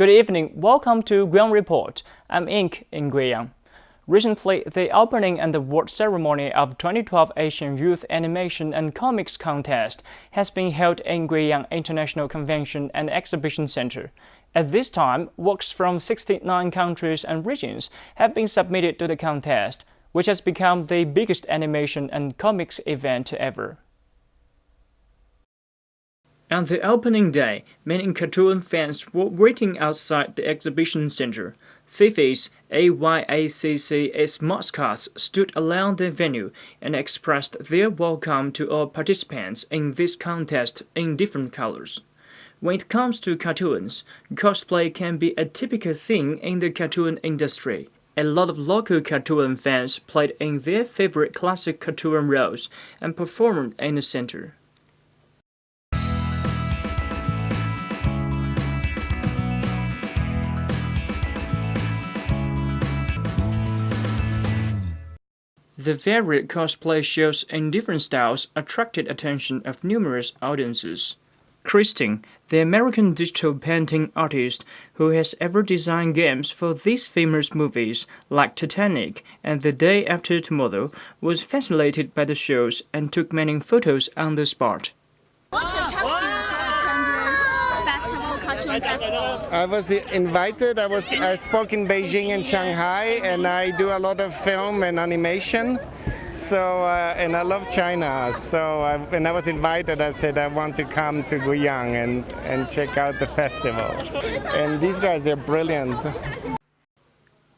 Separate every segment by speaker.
Speaker 1: Good evening. Welcome to Guiyang Report. I'm Ink in Guiyang. Recently, the opening and award ceremony of 2012 Asian Youth Animation and Comics Contest has been held in Guiyang International Convention and Exhibition Center. At this time, works from 69 countries and regions have been submitted to the contest, which has become the biggest animation and comics event ever. On the opening day, many cartoon fans were waiting outside the exhibition center. Fifi's AYACC's mascots stood around the venue and expressed their welcome to all participants in this contest in different colors. When it comes to cartoons, cosplay can be a typical thing in the cartoon industry. A lot of local cartoon fans played in their favorite classic cartoon roles and performed in the center. The varied cosplay shows in different styles attracted attention of numerous audiences. Christine, the American digital painting artist who has ever designed games for these famous movies like Titanic and The Day After Tomorrow, was fascinated by the shows and took many photos on the spot.
Speaker 2: What attracts you to attend this festival, cartoon festival?
Speaker 3: I was invited. I spoke in Beijing and Shanghai, and I do a lot of film and animation. So and I love China. So when I was invited, I said I want to come to Guiyang and check out the festival. And these guys are brilliant.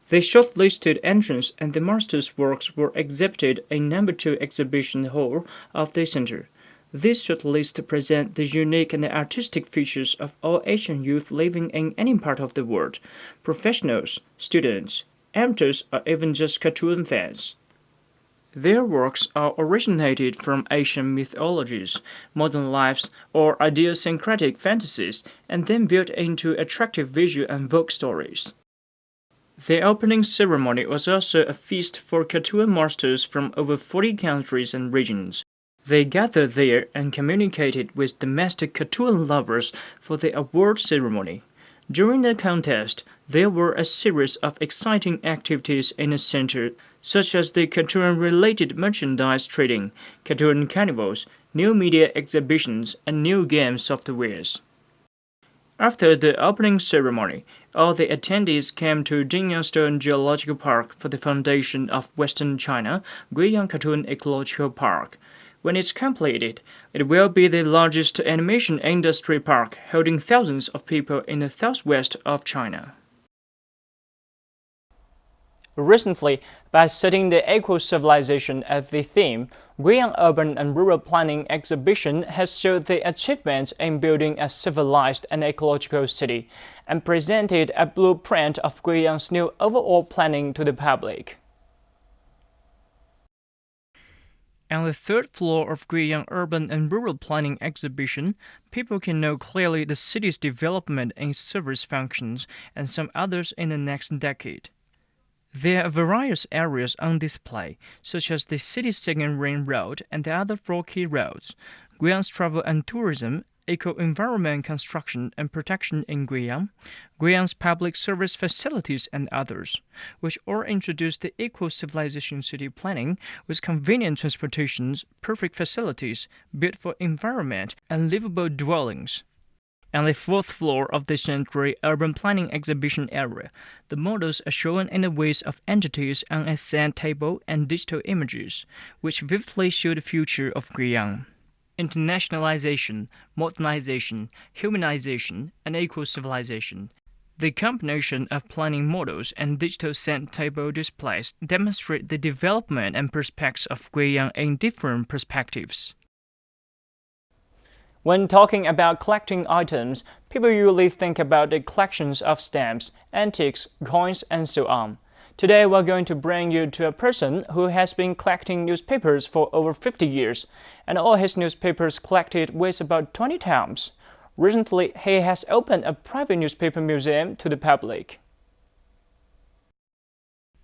Speaker 1: The shortlisted entrants and the master's works were exhibited in No. 2 exhibition hall of the center. This shortlist presents the unique and artistic features of all Asian youth living in any part of the world, professionals, students, amateurs, or even just cartoon fans. Their works are originated from Asian mythologies, modern lives, or idiosyncratic fantasies, and then built into attractive visual and folk stories. The opening ceremony was also a feast for cartoon masters from over 40 countries and regions. They gathered there and communicated with domestic cartoon lovers for the award ceremony. During the contest, there were a series of exciting activities in the center, such as the cartoon-related merchandise trading, cartoon carnivals, new media exhibitions, and new game softwares. After the opening ceremony, all the attendees came to Guiyang Stone Geological Park for the foundation of Western China, Guiyang Cartoon Ecological Park. When it's completed, it will be the largest animation industry park, holding thousands of people in the southwest of China. Recently, by setting the eco-civilization as the theme, Guiyang Urban and Rural Planning Exhibition has showed the achievements in building a civilized and ecological city, and presented a blueprint of Guiyang's new overall planning to the public. On the third floor of Guiyang Urban and Rural Planning Exhibition, people can know clearly the city's development in service functions and some others in the next decade. There are various areas on display, such as the city's second ring road and the other 4 key roads, Guiyang's travel and tourism, eco-environment construction and protection in Guiyang, Guiyang's public service facilities and others, which all introduce the eco-civilization city planning with convenient transportations, perfect facilities, built for environment, and livable dwellings. On the 4th floor of the Century Urban Planning Exhibition area, the models are shown in the ways of entities on a sand table and digital images, which vividly show the future of Guiyang. Internationalization, modernization, humanization, and eco-civilization. The combination of planning models and digital sand table displays demonstrate the development and prospects of Guiyang in different perspectives. When talking about collecting items, people usually think about the collections of stamps, antiques, coins, and so on. Today, we're going to bring you to a person who has been collecting newspapers for over 50 years, and all his newspapers collected weighs about 20 tons. Recently, he has opened a private newspaper museum to the public.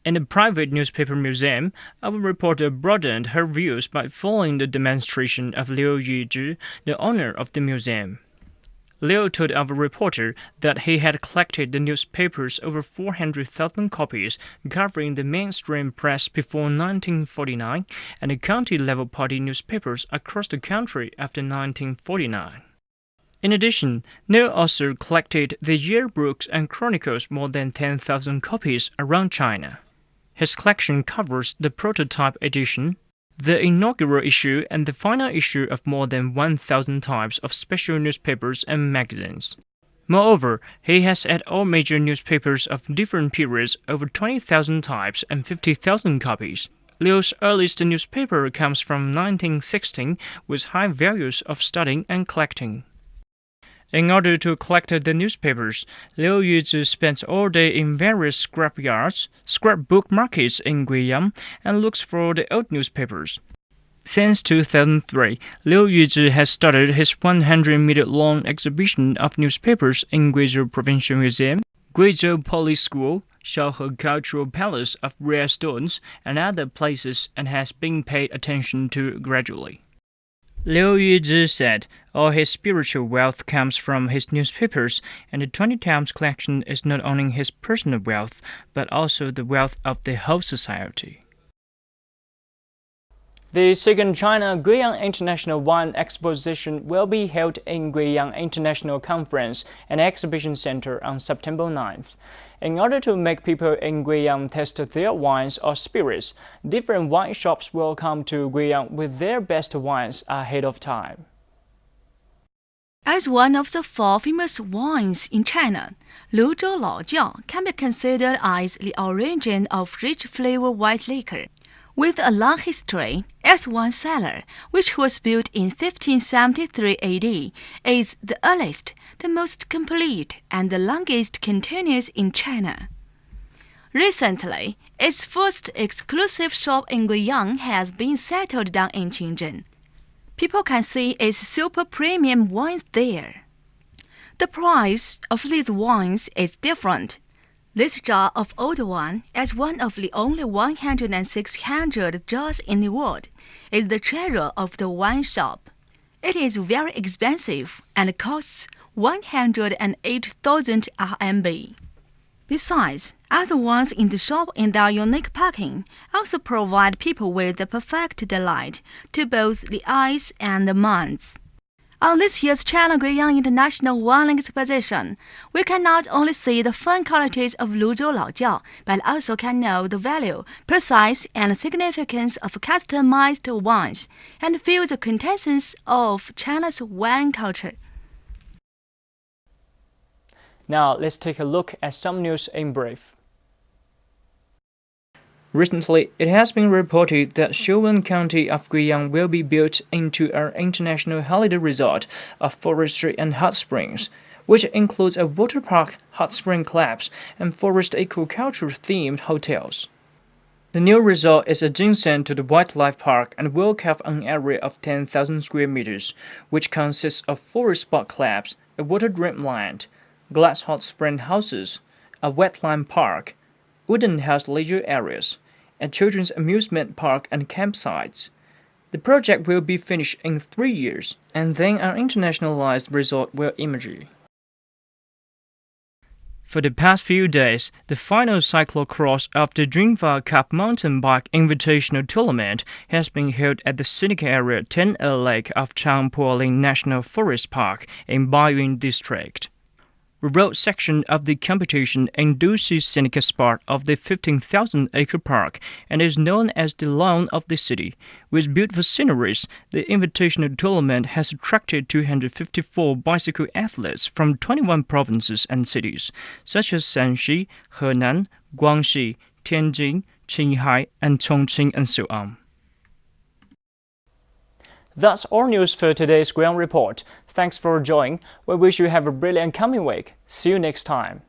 Speaker 1: In the private newspaper museum, our reporter broadened her views by following the demonstration of Liu Yuzhi, the owner of the museum. Liu told our reporter that he had collected the newspapers over 400,000 copies covering the mainstream press before 1949 and the county-level party newspapers across the country after 1949. In addition, Liu also collected the yearbooks and chronicles more than 10,000 copies around China. His collection covers the prototype edition, the inaugural issue, and the final issue of more than 1,000 types of special newspapers and magazines. Moreover, he has at all major newspapers of different periods over 20,000 types and 50,000 copies. Liu's earliest newspaper comes from 1916 with high values of studying and collecting. In order to collect the newspapers, Liu Yuzhi spends all day in various scrapbook markets in Guiyang, and looks for the old newspapers. Since 2003, Liu Yuzhi has started his 100-meter-long exhibition of newspapers in Guizhou Provincial Museum, Guizhou Police School, Shaohe Cultural Palace of Rare Stones, and other places, and has been paid attention to gradually. Liu Yuzhi said all his spiritual wealth comes from his newspapers, and the 20 times collection is not only his personal wealth, but also the wealth of the whole society. The second China Guiyang International Wine Exposition will be held in Guiyang International Conference and Exhibition Center on September 9th. In order to make people in Guiyang test their wines or spirits, different wine shops will come to Guiyang with their best wines ahead of time.
Speaker 4: As one of the 4 famous wines in China, Luzhou Laojiao can be considered as the origin of rich flavor white liquor. With a long history as wine cellar, which was built in 1573 AD, is the earliest, the most complete, and the longest continuous in China. Recently, its first exclusive shop in Guiyang has been settled down in Qingzhen. People can see its super premium wines there. The price of these wines is different. This jar of old wine, as one of the only 1,600 jars in the world, is the treasure of the wine shop. It is very expensive and costs 108,000 RMB. Besides, other wines in the shop in their unique packing also provide people with the perfect delight to both the eyes and the minds. On this year's China Guiyang International Wine Exposition, we can not only see the fine qualities of Luzhou Laojiao, but also can know the value, precise, and significance of customized wines, and feel the quintessence of China's wine culture.
Speaker 1: Now, let's take a look at some news in brief. Recently, it has been reported that Xiuwen County of Guiyang will be built into an international holiday resort of forestry and hot springs, which includes a water park, hot spring clubs, and forest aquaculture-themed hotels. The new resort is adjacent to the wildlife park and will cover an area of 10,000 square meters, which consists of 4 sport clubs, a water dreamland, glass hot spring houses, a wetland park, wooden house leisure areas, a children's amusement park and campsites. The project will be finished in 3 years, and then an internationalized resort will emerge. For the past few days, the final cyclocross of the Jinhua Cup mountain bike invitational tournament has been held at the scenic area 10A Lake of Changpuoling National Forest Park in Baiyun District. The road section of the competition induces scenic spot of the 15,000-acre park and is known as the Lawn of the City. With beautiful sceneries, the invitational tournament has attracted 254 bicycle athletes from 21 provinces and cities, such as Shanxi, Henan, Guangxi, Tianjin, Qinghai, and Chongqing, and so on. That's all news for today's Guiyang Report. Thanks for joining. We wish you have a brilliant coming week. See you next time.